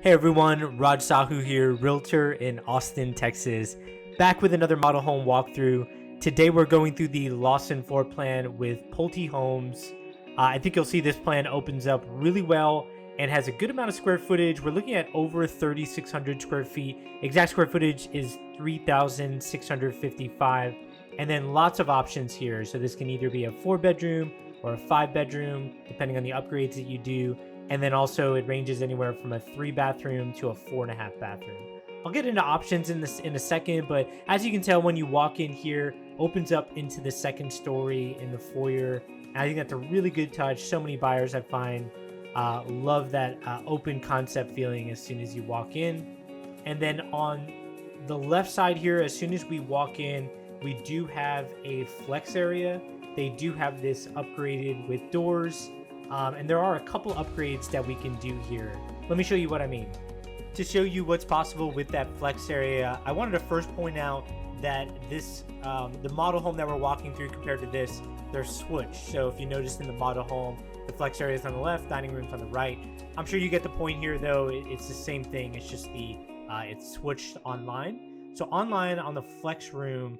Hey everyone, Raj Sahu here, realtor in Austin, Texas, back with another model home walkthrough. Today we're going through the Lawson floor plan with PulteHomes. I think you'll see this plan opens up really well and has a good amount of square footage. We're looking at over 3,600 square feet. Exact square footage is 3,655, and then lots of options here. So this can either be a 4-bedroom or a 5-bedroom, depending on the upgrades that you do. And then also it ranges anywhere from a 3-bathroom to a 4.5 bathroom. I'll get into options in a second, but as you can tell, when you walk in here, opens up into the second story in the foyer. And I think that's a really good touch. So many buyers I find love that open concept feeling as soon as you walk in. And then on the left side here, as soon as we walk in, we do have a flex area. They do have this upgraded with doors. And there are a couple upgrades that we can do here. Let me show you what I mean. To show you what's possible with that flex area, I wanted to first point out that this, the model home that we're walking through compared to this, they're switched. So if you notice in the model home, the flex area is on the left, dining room's on the right. I'm sure you get the point here though. It's the same thing. It's just it's switched online. So online on the flex room,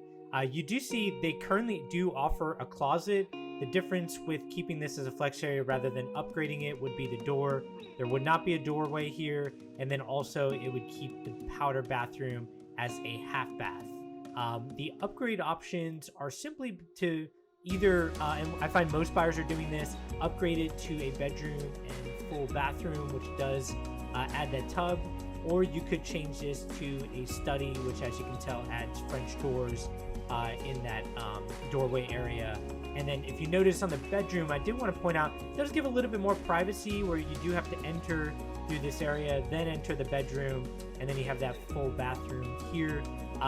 you do see they currently do offer a closet. The difference with keeping this as a flex area rather than upgrading it would be the door. There would not be a doorway here, and then also it would keep the powder bathroom as a half bath. The upgrade options are simply to either, and I find most buyers are doing this, upgrade it to a bedroom and full bathroom, which does add that tub, or you could change this to a study, which as you can tell adds French doors in that doorway area. And then if you notice on the bedroom, I did want to point out, it does give a little bit more privacy where you do have to enter through this area, then enter the bedroom, and then you have that full bathroom here.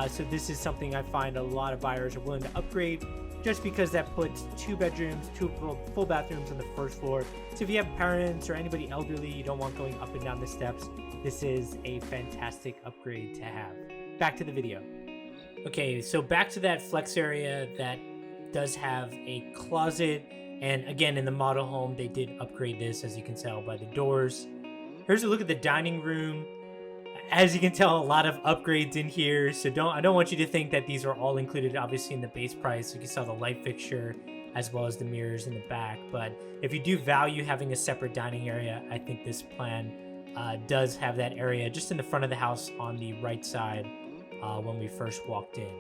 So this is something I find a lot of buyers are willing to upgrade just because that puts 2 bedrooms, 2 full bathrooms on the first floor. So if you have parents or anybody elderly you don't want going up and down the steps, this is a fantastic upgrade to have. Back to the video. Okay, so back to that flex area that does have a closet, and again in the model home they did upgrade this, as you can tell by the doors. Here's a look at the dining room. As you can tell, a lot of upgrades in here, so I don't want you to think that these are all included obviously in the base price. You can saw the light fixture as well as the mirrors in the back, but if you do value having a separate dining area, I think this plan does have that area just in the front of the house on the right side when we first walked in.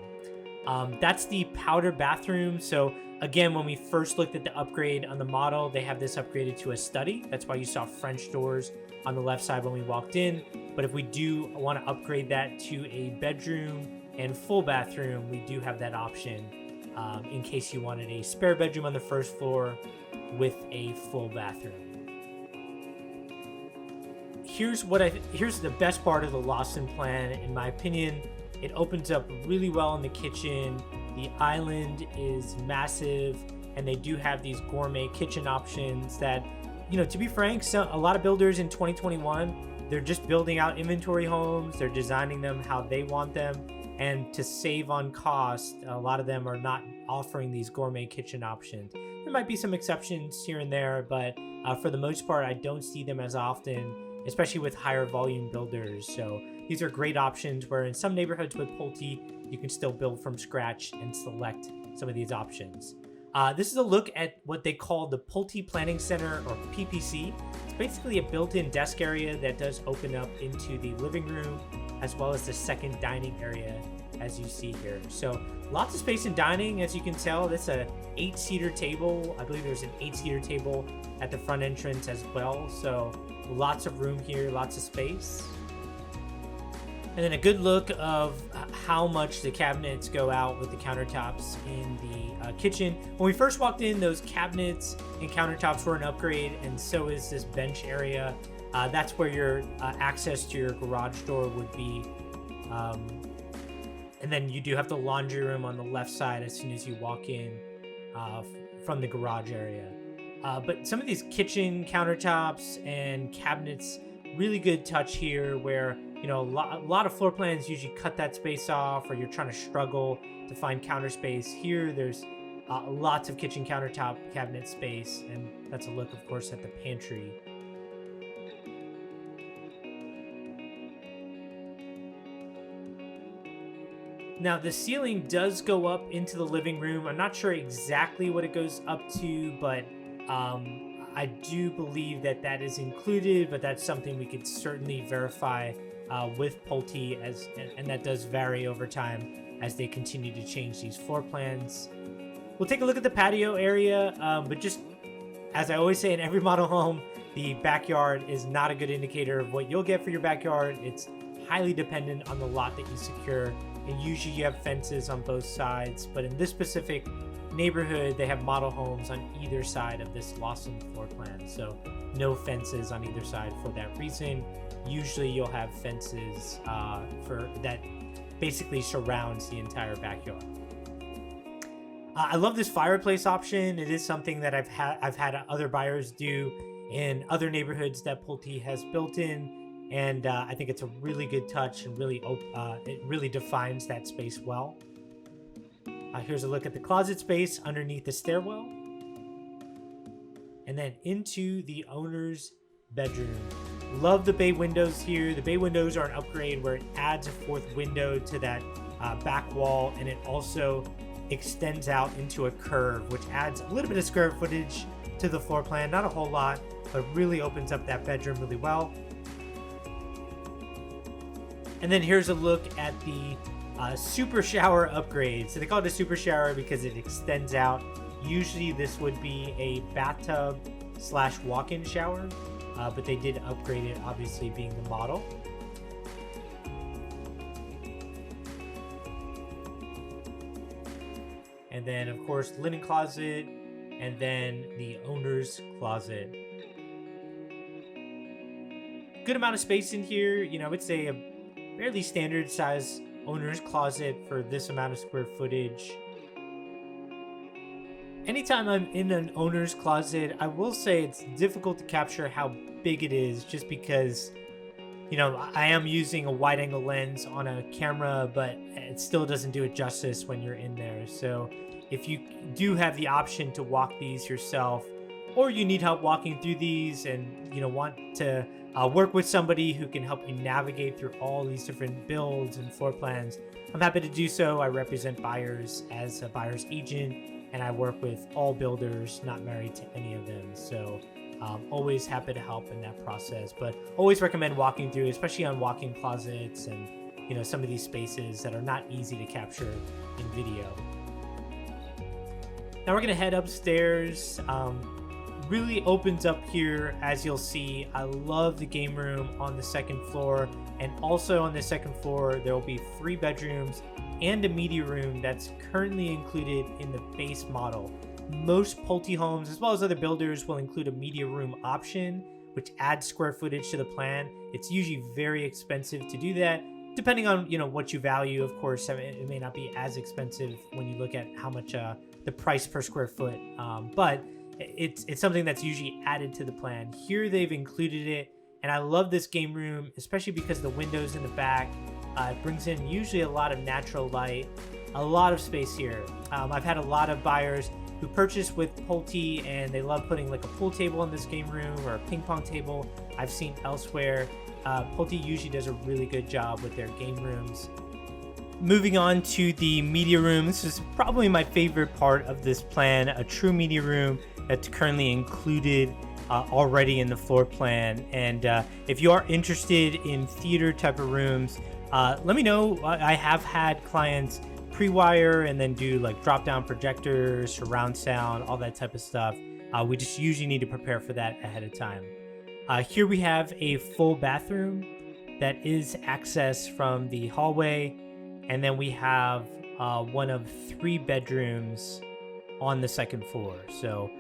That's the powder bathroom. So again, when we first looked at the upgrade on the model, they have this upgraded to a study. That's why you saw French doors on the left side when we walked in. But if we do want to upgrade that to a bedroom and full bathroom, we do have that option in case you wanted a spare bedroom on the first floor with a full bathroom. Here's the best part of the Lawson plan, in my opinion. It opens up really well in the kitchen. The island is massive, and they do have these gourmet kitchen options that, to be frank, a lot of builders in 2021, they're just building out inventory homes. They're designing them how they want them. And to save on cost, a lot of them are not offering these gourmet kitchen options. There might be some exceptions here and there, but for the most part, I don't see them as often, especially with higher volume builders. So these are great options where in some neighborhoods with Pulte, you can still build from scratch and select some of these options. This is a look at what they call the Pulte Planning Center, or PPC. It's basically a built-in desk area that does open up into the living room as well as the second dining area, as you see here. So lots of space in dining, as you can tell. This is a 8-seater table. I believe there's an 8-seater table at the front entrance as well. So lots of room here, lots of space. And then a good look of how much the cabinets go out with the countertops in the kitchen. When we first walked in, those cabinets and countertops were an upgrade, and so is this bench area. That's where your access to your garage door would be. And then you do have the laundry room on the left side as soon as you walk in from the garage area. But some of these kitchen countertops and cabinets, really good touch here where, a lot of floor plans usually cut that space off, or you're trying to struggle to find counter space. Here, there's lots of kitchen countertop cabinet space, and that's a look, of course, at the pantry. Now the ceiling does go up into the living room. I'm not sure exactly what it goes up to, but I do believe that that is included, but that's something we could certainly verify with Pulte, and that does vary over time as they continue to change these floor plans. We'll take a look at the patio area, but just as I always say in every model home, the backyard is not a good indicator of what you'll get for your backyard. It's highly dependent on the lot that you secure, and usually you have fences on both sides, but in this specific neighborhood, they have model homes on either side of this Lawson floor plan, so no fences on either side for that reason. Usually you'll have fences for that basically surrounds the entire backyard. I love this fireplace option. It is something that I've had other buyers do in other neighborhoods that Pulte has built in, and I think it's a really good touch and it really defines that space well. Here's a look at the closet space underneath the stairwell, and then into the owner's bedroom. Love the bay windows here. The bay windows are an upgrade where it adds a fourth window to that back wall, and it also extends out into a curve, which adds a little bit of square footage to the floor plan. Not a whole lot, but really opens up that bedroom really well. And then here's a look at the super shower upgrade. So they call it a super shower because it extends out. Usually this would be a bathtub / walk-in shower, but they did upgrade it, obviously being the model. And then of course linen closet, and then the owner's closet. Good amount of space in here. You know, I would say a fairly standard size owner's closet for this amount of square footage. Anytime I'm in an owner's closet, I will say it's difficult to capture how big it is, just because, you know, I am using a wide angle lens on a camera, but it still doesn't do it justice when you're in there. So if you do have the option to walk these yourself, or you need help walking through these and, you know, want to work with somebody who can help you navigate through all these different builds and floor plans, I'm happy to do so. I represent buyers as a buyer's agent, and I work with all builders, not married to any of them. So always happy to help in that process, but always recommend walking through, especially on walk-in closets and, you know, some of these spaces that are not easy to capture in video. Now we're gonna head upstairs. Really opens up here, as you'll see. I love the game room on the second floor, and also on the second floor there will be 3 bedrooms and a media room that's currently included in the base model. Most PulteHomes, as well as other builders, will include a media room option, which adds square footage to the plan. It's usually very expensive to do that, depending on, you know, what you value. Of course, I mean, it may not be as expensive when you look at how much the price per square foot, but it's something that's usually added to the plan. Here they've included it, and I love this game room, especially because the windows in the back, it brings in usually a lot of natural light, a lot of space here. I've had a lot of buyers who purchase with Pulte, and they love putting like a pool table in this game room or a ping pong table. I've seen elsewhere. Pulte usually does a really good job with their game rooms. Moving on to the media room, this is probably my favorite part of this plan, a true media room that's currently included already in the floor plan. And if you are interested in theater type of rooms, let me know. I have had clients pre-wire and then do like drop-down projectors, surround sound, all that type of stuff. We just usually need to prepare for that ahead of time. Here we have a full bathroom that is accessed from the hallway, and then we have one of 3 bedrooms on the second floor. So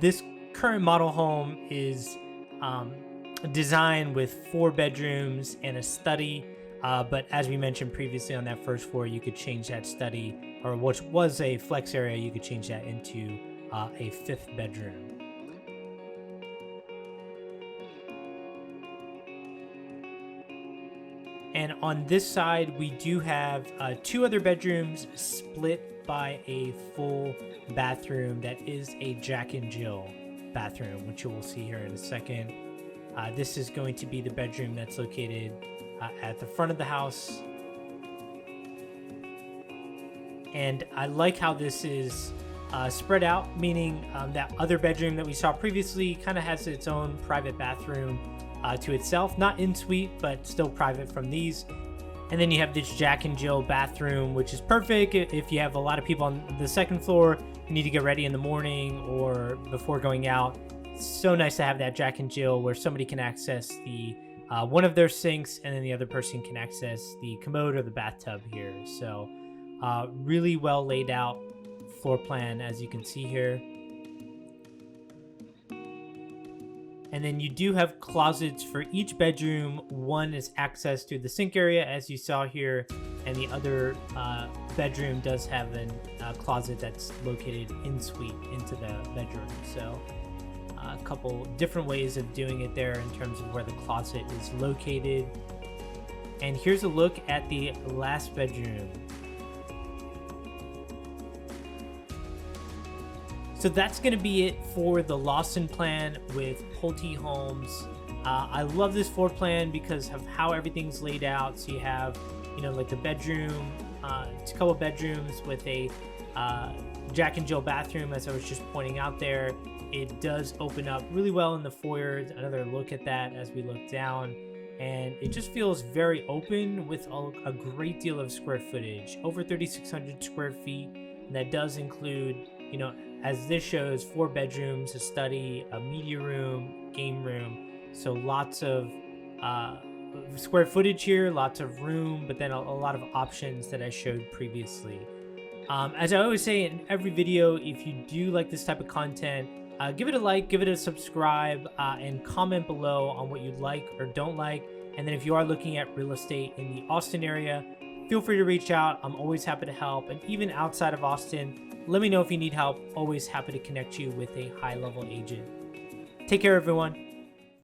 this current model home is designed with 4 bedrooms and a study, but as we mentioned previously, on that first floor you could change that study, or which was a flex area, you could change that into a 5th bedroom. And on this side, we do have 2 other bedrooms split by a full bathroom that is a Jack and Jill bathroom, which you will see here in a second. This is going to be the bedroom that's located at the front of the house. And I like how this is spread out, meaning that other bedroom that we saw previously kind of has its own private bathroom to itself, not in suite, but still private from these. And then you have this Jack and Jill bathroom, which is perfect if you have a lot of people on the second floor, you need to get ready in the morning or before going out. It's so nice to have that Jack and Jill where somebody can access the one of their sinks, and then the other person can access the commode or the bathtub here. So really well laid out floor plan, as you can see here. And then you do have closets for each bedroom. One is access to the sink area, as you saw here, and the other bedroom does have a closet that's located in suite into the bedroom. So a couple different ways of doing it there in terms of where the closet is located. And here's a look at the last bedroom. So that's going to be it for the Lawson plan with PulteHomes. I love this floor plan because of how everything's laid out. So you have, like the bedroom, it's a couple bedrooms with a Jack and Jill bathroom, as I was just pointing out there. It does open up really well in the foyer. Another look at that as we look down. And it just feels very open with a great deal of square footage, over 3,600 square feet. And that does include, as this shows, 4 bedrooms, a study, a media room, game room. So lots of square footage here, lots of room, but then a lot of options that I showed previously. As I always say in every video, if you do like this type of content, give it a like, give it a subscribe, and comment below on what you like or don't like. And then if you are looking at real estate in the Austin area, feel free to reach out. I'm always happy to help. And even outside of Austin, let me know if you need help. Always happy to connect you with a high-level agent. Take care, everyone.